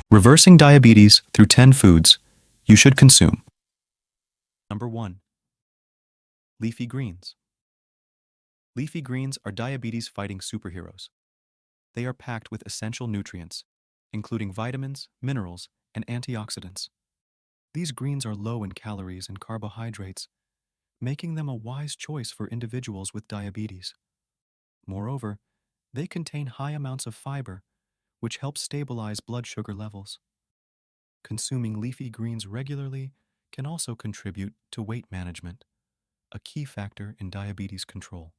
Reversing diabetes through 10 foods you should consume. Number 1. Leafy greens. Leafy greens are diabetes-fighting superheroes. They are packed with essential nutrients, including vitamins, minerals, and antioxidants. These greens are low in calories and carbohydrates, making them a wise choice for individuals with diabetes. Moreover, they contain high amounts of fiber, which helps stabilize blood sugar levels. Consuming leafy greens regularly can also contribute to weight management, a key factor in diabetes control.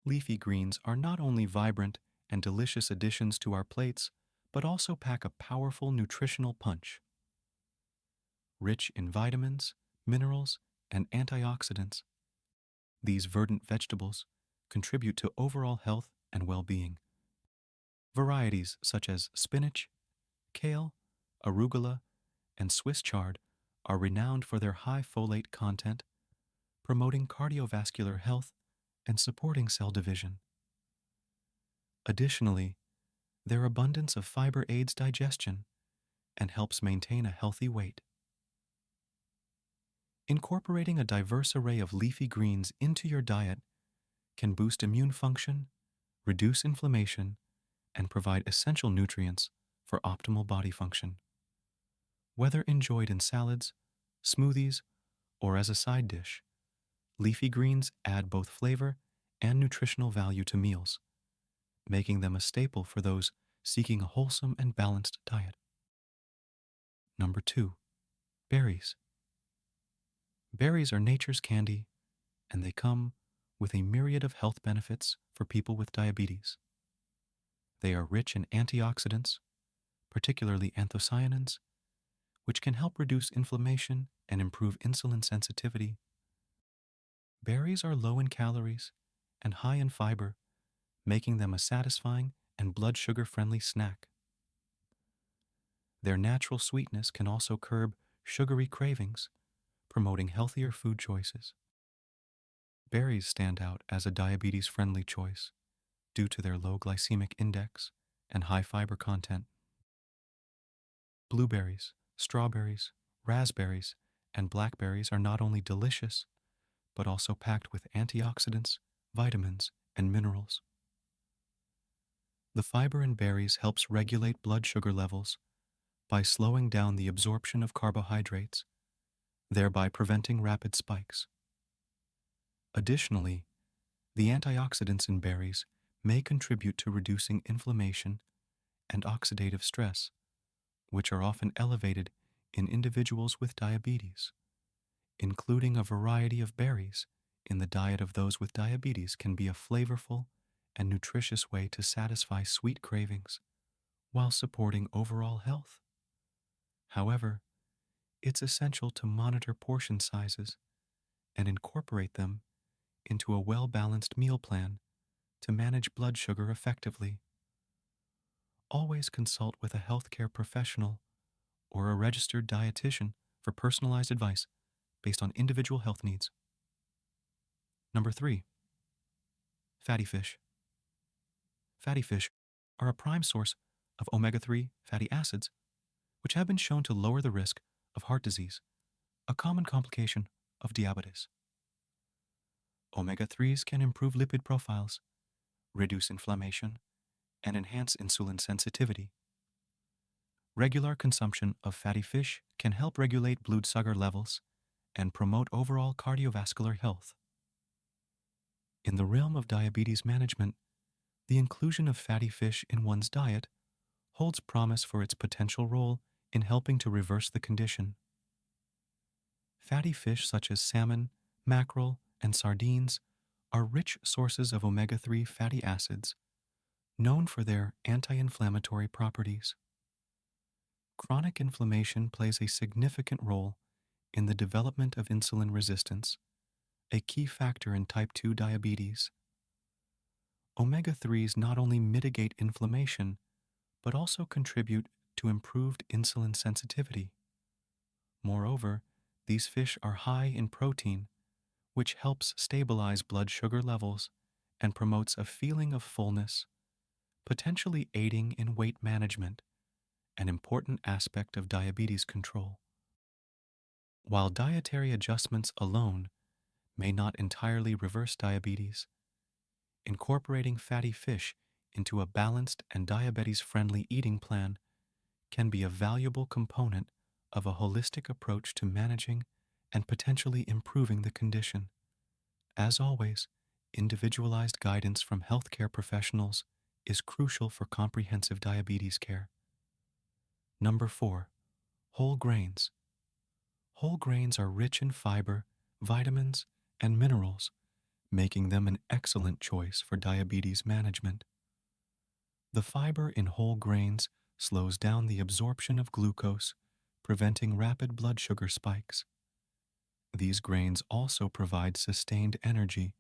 Leafy greens are not only vibrant and delicious additions to our plates, but also pack a powerful nutritional punch. Rich in vitamins, minerals, and antioxidants, these verdant vegetables contribute to overall health and well-being. Varieties such as spinach, kale, arugula, and Swiss chard are renowned for their high folate content, promoting cardiovascular health and supporting cell division. Additionally, their abundance of fiber aids digestion and helps maintain a healthy weight. Incorporating a diverse array of leafy greens into your diet can boost immune function, reduce inflammation, and provide essential nutrients for optimal body function. Whether enjoyed in salads, smoothies, or as a side dish, leafy greens add both flavor and nutritional value to meals, making them a staple for those seeking a wholesome and balanced diet. Number 2. Berries. Berries are nature's candy, and they come with a myriad of health benefits for people with diabetes. They are rich in antioxidants, particularly anthocyanins, which can help reduce inflammation and improve insulin sensitivity. Berries are low in calories and high in fiber, making them a satisfying and blood sugar-friendly snack. Their natural sweetness can also curb sugary cravings, promoting healthier food choices. Berries stand out as a diabetes-friendly choice due to their low glycemic index and high fiber content. Blueberries, strawberries, raspberries, and blackberries are not only delicious, but also packed with antioxidants, vitamins, and minerals. The fiber in berries helps regulate blood sugar levels by slowing down the absorption of carbohydrates, thereby preventing rapid spikes. Additionally, the antioxidants in berries may contribute to reducing inflammation and oxidative stress, which are often elevated in individuals with diabetes. Including a variety of berries in the diet of those with diabetes can be a flavorful and nutritious way to satisfy sweet cravings while supporting overall health. However, it's essential to monitor portion sizes and incorporate them into a well-balanced meal plan to manage blood sugar effectively. Always consult with a healthcare professional or a registered dietitian for personalized advice based on individual health needs. Number 3. Fatty fish. Fatty fish are a prime source of omega-3 fatty acids, which have been shown to lower the risk of heart disease, a common complication of diabetes. Omega-3s can improve lipid profiles, reduce inflammation, and enhance insulin sensitivity. Regular consumption of fatty fish can help regulate blood sugar levels and promote overall cardiovascular health. In the realm of diabetes management, the inclusion of fatty fish in one's diet holds promise for its potential role in helping to reverse the condition. Fatty fish such as salmon, mackerel, and sardines are rich sources of omega-3 fatty acids, known for their anti-inflammatory properties. Chronic inflammation plays a significant role in the development of insulin resistance, a key factor in type 2 diabetes. Omega-3s not only mitigate inflammation, but also contribute to improved insulin sensitivity. Moreover, these fish are high in protein, which helps stabilize blood sugar levels and promotes a feeling of fullness, potentially aiding in weight management an important aspect of diabetes control. While dietary adjustments alone may not entirely reverse diabetes, incorporating fatty fish into a balanced and diabetes-friendly eating plan can be a valuable component of a holistic approach to managing and potentially improving the condition. As always, individualized guidance from healthcare professionals is crucial for comprehensive diabetes care. Number 4. Whole grains. Whole grains are rich in fiber, vitamins, and minerals, making them an excellent choice for diabetes management. The fiber in whole grains slows down the absorption of glucose, preventing rapid blood sugar spikes. These grains also provide sustained energy,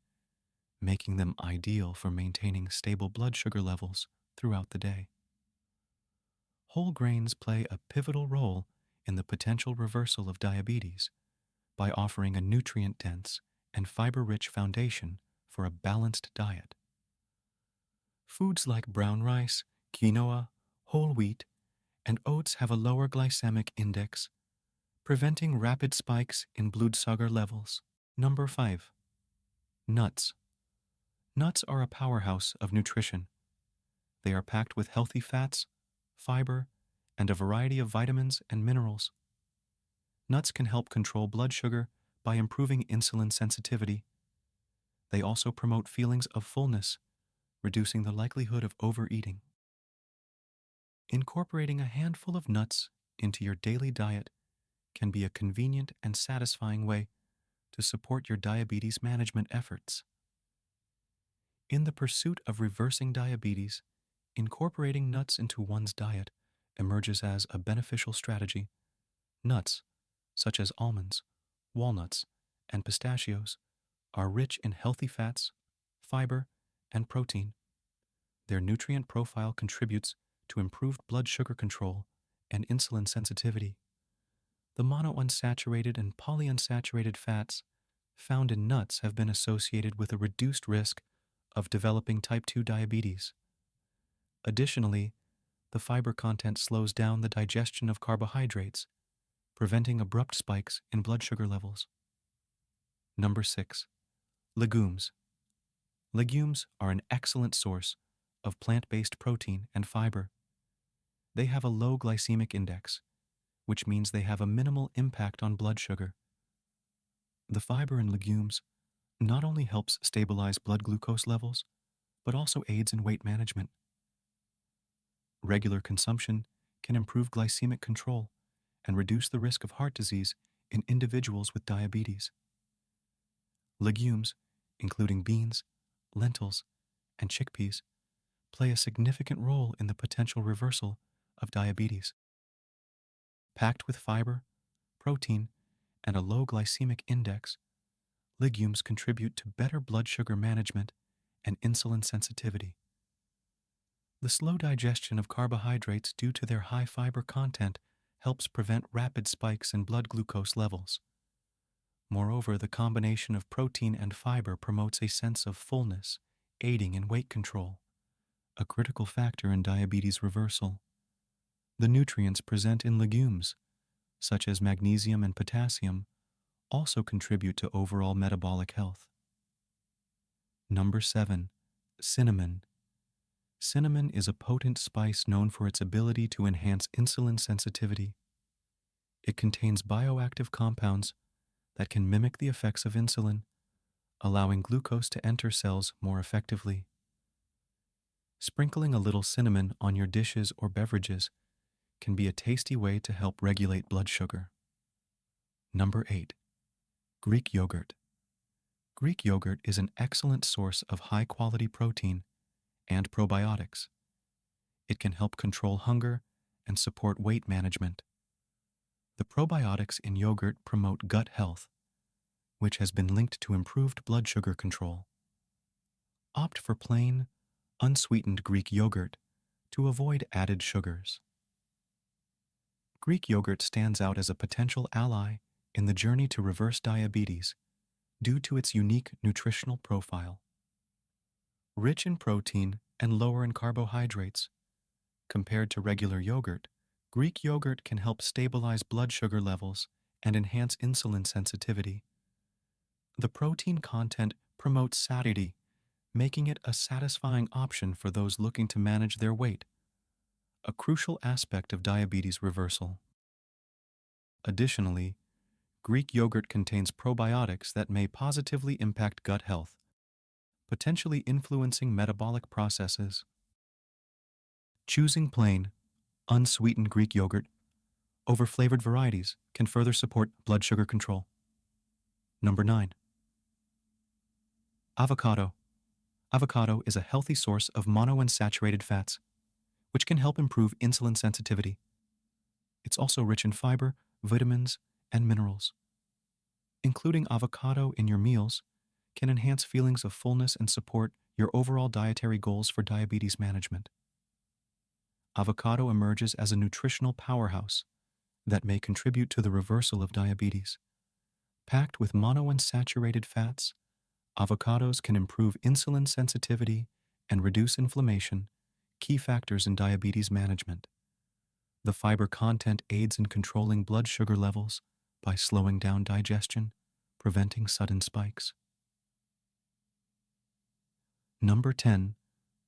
making them ideal for maintaining stable blood sugar levels throughout the day. Whole grains play a pivotal role in the potential reversal of diabetes by offering a nutrient-dense and fiber-rich foundation for a balanced diet. Foods like brown rice, quinoa, whole wheat, and oats have a lower glycemic index, preventing rapid spikes in blood sugar levels. Number 5. Nuts. Nuts are a powerhouse of nutrition. They are packed with healthy fats, fiber, and a variety of vitamins and minerals. Nuts can help control blood sugar by improving insulin sensitivity. They also promote feelings of fullness, reducing the likelihood of overeating. Incorporating a handful of nuts into your daily diet can be a convenient and satisfying way to support your diabetes management efforts. In the pursuit of reversing diabetes, incorporating nuts into one's diet emerges as a beneficial strategy. Nuts, such as almonds, walnuts, and pistachios, are rich in healthy fats, fiber, and protein. Their nutrient profile contributes to improved blood sugar control and insulin sensitivity. The monounsaturated and polyunsaturated fats found in nuts have been associated with a reduced risk of developing type 2 diabetes. Additionally, the fiber content slows down the digestion of carbohydrates, preventing abrupt spikes in blood sugar levels. Number 6. Legumes. Legumes are an excellent source of plant-based protein and fiber. They have a low glycemic index, which means they have a minimal impact on blood sugar. The fiber in legumes not only helps stabilize blood glucose levels, but also aids in weight management. Regular consumption can improve glycemic control and reduce the risk of heart disease in individuals with diabetes. Legumes, including beans, lentils, and chickpeas, play a significant role in the potential reversal of diabetes. Packed with fiber, protein, and a low glycemic index, legumes contribute to better blood sugar management and insulin sensitivity. The slow digestion of carbohydrates due to their high fiber content helps prevent rapid spikes in blood glucose levels. Moreover, the combination of protein and fiber promotes a sense of fullness, aiding in weight control, a critical factor in diabetes reversal. The nutrients present in legumes, such as magnesium and potassium, also contribute to overall metabolic health. Number 7. Cinnamon. Cinnamon is a potent spice known for its ability to enhance insulin sensitivity. It contains bioactive compounds that can mimic the effects of insulin, allowing glucose to enter cells more effectively. Sprinkling a little cinnamon on your dishes or beverages can be a tasty way to help regulate blood sugar. Number 8. Greek yogurt. Greek yogurt is an excellent source of high-quality protein and probiotics. It can help control hunger and support weight management. The probiotics in yogurt promote gut health, which has been linked to improved blood sugar control. Opt for plain, unsweetened Greek yogurt to avoid added sugars. Greek yogurt stands out as a potential ally in the journey to reverse diabetes due to its unique nutritional profile. Rich in protein and lower in carbohydrates, compared to regular yogurt, Greek yogurt can help stabilize blood sugar levels and enhance insulin sensitivity. The protein content promotes satiety, making it a satisfying option for those looking to manage their weight, a crucial aspect of diabetes reversal. Additionally, Greek yogurt contains probiotics that may positively impact gut health, potentially influencing metabolic processes. Choosing plain, unsweetened Greek yogurt over flavored varieties can further support blood sugar control. Number 9. Avocado. Avocado is a healthy source of monounsaturated fats, which can help improve insulin sensitivity. It's also rich in fiber, vitamins, and minerals. Including avocado in your meals can enhance feelings of fullness and support your overall dietary goals for diabetes management. Avocado emerges as a nutritional powerhouse that may contribute to the reversal of diabetes. Packed with monounsaturated fats, avocados can improve insulin sensitivity and reduce inflammation, key factors in diabetes management. The fiber content aids in controlling blood sugar levels by slowing down digestion, preventing sudden spikes. Number 10.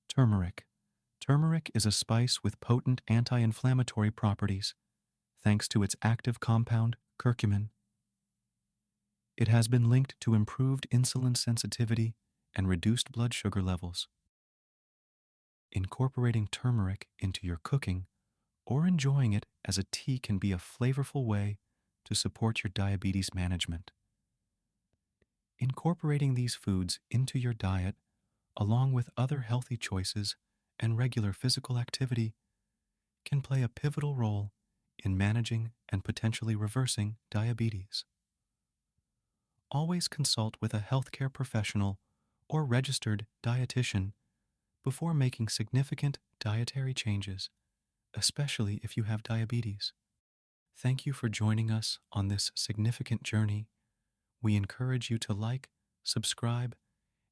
Turmeric. Turmeric is a spice with potent anti-inflammatory properties, thanks to its active compound, curcumin. It has been linked to improved insulin sensitivity and reduced blood sugar levels. Incorporating turmeric into your cooking or enjoying it as a tea can be a flavorful way to support your diabetes management. Incorporating these foods into your diet, along with other healthy choices and regular physical activity, can play a pivotal role in managing and potentially reversing diabetes. Always consult with a healthcare professional or registered dietitian before making significant dietary changes, especially if you have diabetes. Thank you for joining us on this significant journey. We encourage you to like, subscribe,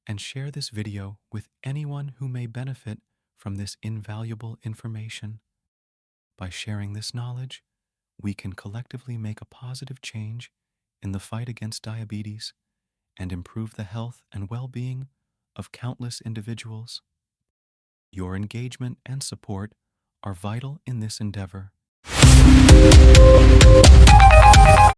and share this video with anyone who may benefit from this invaluable information. By sharing this knowledge, we can collectively make a positive change in the fight against diabetes and improve the health and well-being of countless individuals. Your engagement and support are vital in this endeavor.